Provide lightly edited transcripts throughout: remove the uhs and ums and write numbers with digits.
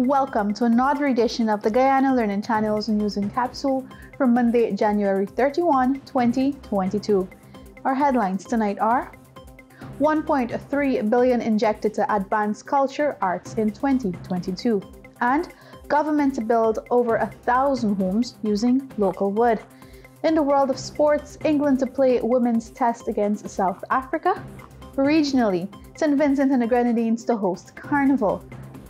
Welcome to another edition of the Guyana Learning Channel's News in Capsule for Monday, January 31, 2022. Our headlines tonight are: 1.3 billion injected to advance culture arts in 2022, and government to build over 1,000 homes using local wood. In the world of sports, England to play women's test against South Africa. Regionally, St. Vincent and the Grenadines to host Carnival.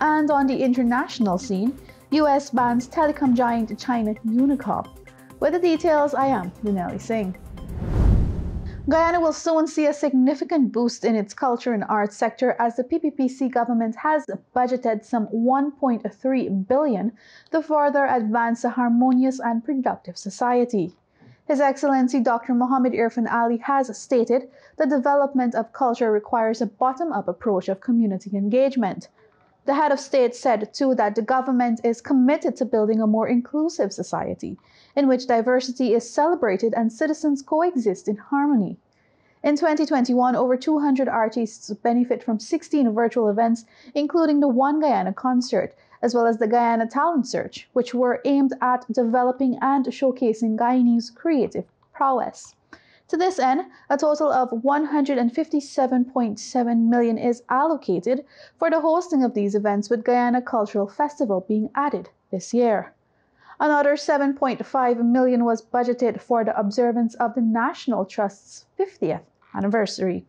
And on the international scene, US bans telecom giant China Unicom. With the details, I am Dunelly Singh. Guyana will soon see a significant boost in its culture and arts sector as the PPPC government has budgeted some 1.3 billion to further advance a harmonious and productive society. His Excellency Dr. Mohammed Irfan Ali has stated the development of culture requires a bottom-up approach of community engagement. The head of state said, too, that the government is committed to building a more inclusive society in which diversity is celebrated and citizens coexist in harmony. In 2021, over 200 artists benefit from 16 virtual events, including the One Guyana concert, as well as the Guyana Talent Search, which were aimed at developing and showcasing Guyanese creative prowess. To this end, a total of 157.7 million is allocated for the hosting of these events, with Guyana Cultural Festival being added this year. Another 7.5 million was budgeted for the observance of the National Trust's 50th anniversary.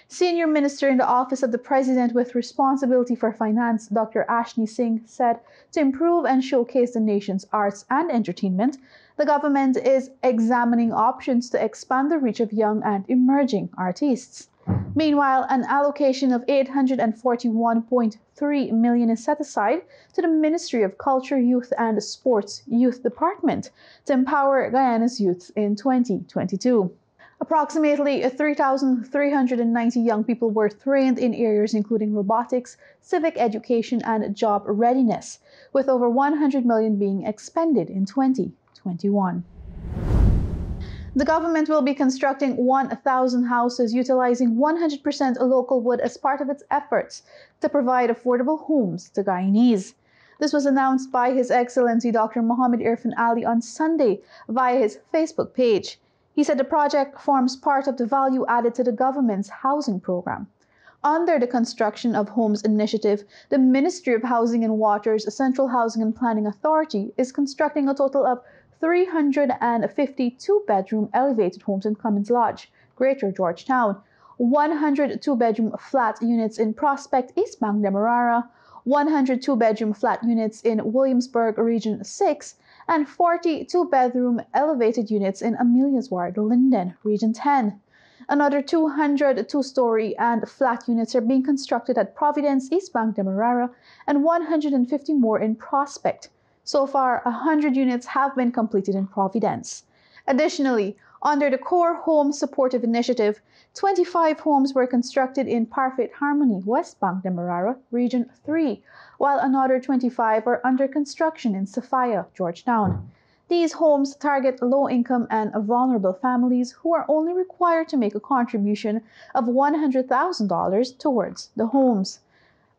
Senior Minister in the Office of the President with responsibility for finance, Dr. Ashni Singh, said to improve and showcase the nation's arts and entertainment, the government is examining options to expand the reach of young and emerging artists. Meanwhile, an allocation of 841.3 million is set aside to the Ministry of Culture, Youth and Sports Youth Department to empower Guyana's youth in 2022. Approximately 3,390 young people were trained in areas including robotics, civic education, and job readiness, with over 100 million being expended in 2021. The government will be constructing 1,000 houses utilizing 100% local wood as part of its efforts to provide affordable homes to Guyanese. This was announced by His Excellency Dr. Mohammed Irfan Ali on Sunday via his Facebook page. He said the project forms part of the value added to the government's housing program. Under the Construction of Homes initiative, the Ministry of Housing and Water's Central Housing and Planning Authority is constructing a total of 352 bedroom elevated homes in Clemens Lodge, Greater Georgetown, 102 bedroom flat units in Prospect, East Bank Demerara, 102 bedroom flat units in Williamsburg Region 6, and 42 bedroom elevated units in Amelia's Ward, Linden, Region 10. Another 200 two-story and flat units are being constructed at Providence, East Bank Demerara, and 150 more in Prospect. So far, 100 units have been completed in Providence. Additionally, under the Core Home Supportive Initiative, 25 homes were constructed in Parfait Harmony, West Bank Demerara, Region 3, while another 25 are under construction in Sophia, Georgetown. These homes target low-income and vulnerable families who are only required to make a contribution of $100,000 towards the homes.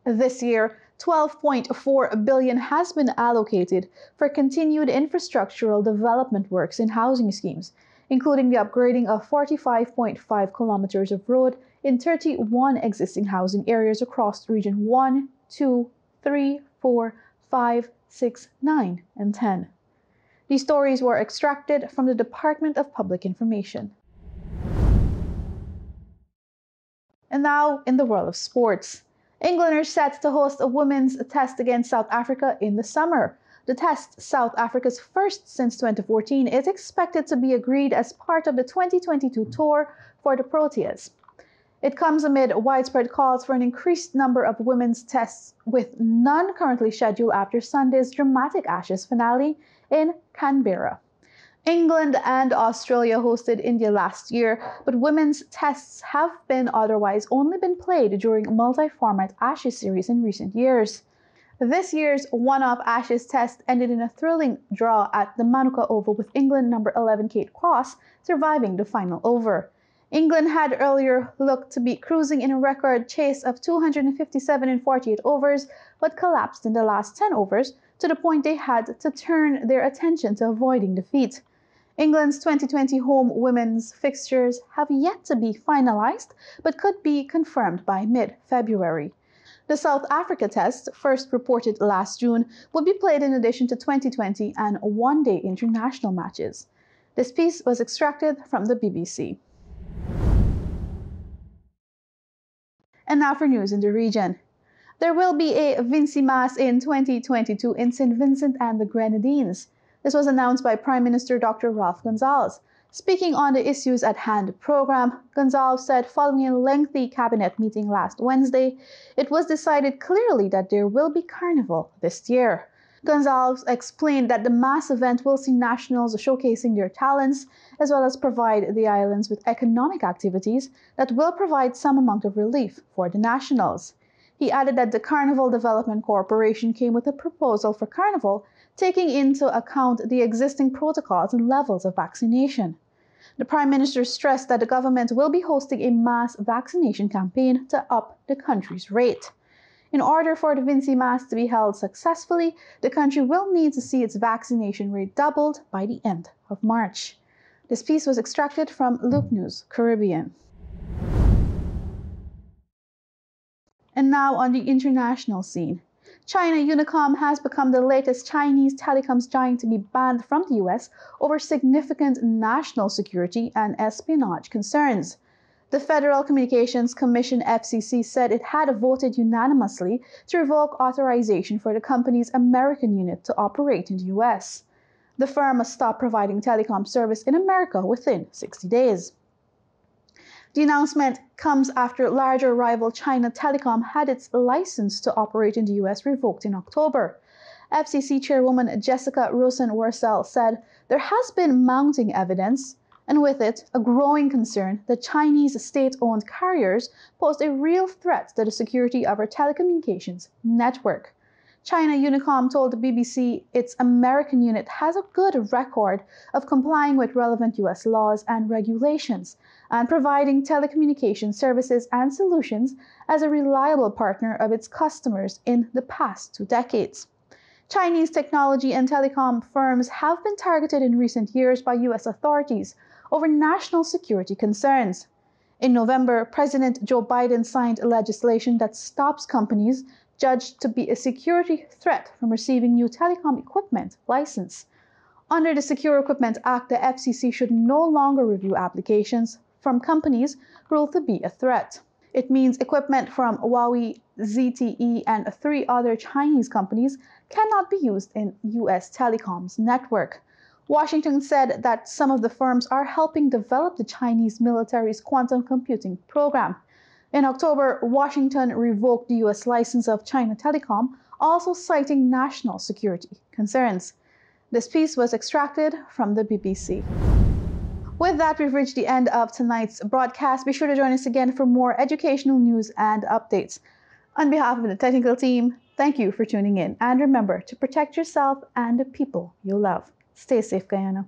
This year, 12.4 billion has been allocated for continued infrastructural development works in housing schemes, including the upgrading of 45.5 kilometers of road in 31 existing housing areas across Region 1, 2, 3, 4, 5, 6, 9, and 10. These stories were extracted from the Department of Public Information. And now, in the world of sports. England are set to host a women's test against South Africa in the summer. The test, South Africa's first since 2014, is expected to be agreed as part of the 2022 tour for the Proteas. It comes amid widespread calls for an increased number of women's tests, with none currently scheduled after Sunday's dramatic Ashes finale in Canberra. England and Australia hosted India last year, but women's tests have otherwise only been played during multi-format Ashes series in recent years. This year's one-off Ashes test ended in a thrilling draw at the Manuka Oval, with England number 11 Kate Cross surviving the final over. England had earlier looked to be cruising in a record chase of 257 in 48 overs, but collapsed in the last 10 overs to the point they had to turn their attention to avoiding defeat. England's 2020 home women's fixtures have yet to be finalised, but could be confirmed by mid-February. The South Africa test, first reported last June, will be played in addition to 2020 and one-day international matches. This piece was extracted from the BBC. And now for news in the region. There will be a Vinci Mass in 2022 in St. Vincent and the Grenadines. This was announced by Prime Minister Dr. Ralph Gonsalves. Speaking on the Issues at Hand program, Gonsalves said following a lengthy cabinet meeting last Wednesday, it was decided clearly that there will be carnival this year. Gonsalves explained that the mass event will see nationals showcasing their talents, as well as provide the islands with economic activities that will provide some amount of relief for the nationals. He added that the Carnival Development Corporation came with a proposal for carnival, taking into account the existing protocols and levels of vaccination. The Prime Minister stressed that the government will be hosting a mass vaccination campaign to up the country's rate. In order for the Vinci Mass to be held successfully, the country will need to see its vaccination rate doubled by the end of March. This piece was extracted from Loop News Caribbean. And now on the international scene. China Unicom has become the latest Chinese telecoms giant to be banned from the US over significant national security and espionage concerns. The Federal Communications Commission FCC said it had voted unanimously to revoke authorization for the company's American unit to operate in the US. The firm must stop providing telecom service in America within 60 days. The announcement comes after larger rival China Telecom had its license to operate in the US revoked in October. FCC Chairwoman Jessica Rosen-Worcel said there has been mounting evidence, and with it, a growing concern that Chinese state-owned carriers pose a real threat to the security of our telecommunications network. China Unicom told the BBC its American unit has a good record of complying with relevant US laws and regulations and providing telecommunication services and solutions as a reliable partner of its customers in the past 2 decades. Chinese technology and telecom firms have been targeted in recent years by US authorities over national security concerns. In November, President Joe Biden signed legislation that stops companies judged to be a security threat from receiving new telecom equipment license. Under the Secure Equipment Act, the FCC should no longer review applications from companies ruled to be a threat. It means equipment from Huawei, ZTE, and 3 other Chinese companies cannot be used in US telecoms network. Washington said that some of the firms are helping develop the Chinese military's quantum computing program. In October, Washington revoked the US license of China Telecom, also citing national security concerns. This piece was extracted from the BBC. With that, we've reached the end of tonight's broadcast. Be sure to join us again for more educational news and updates. On behalf of the technical team, thank you for tuning in. And remember to protect yourself and the people you love. Stay safe, Guyana.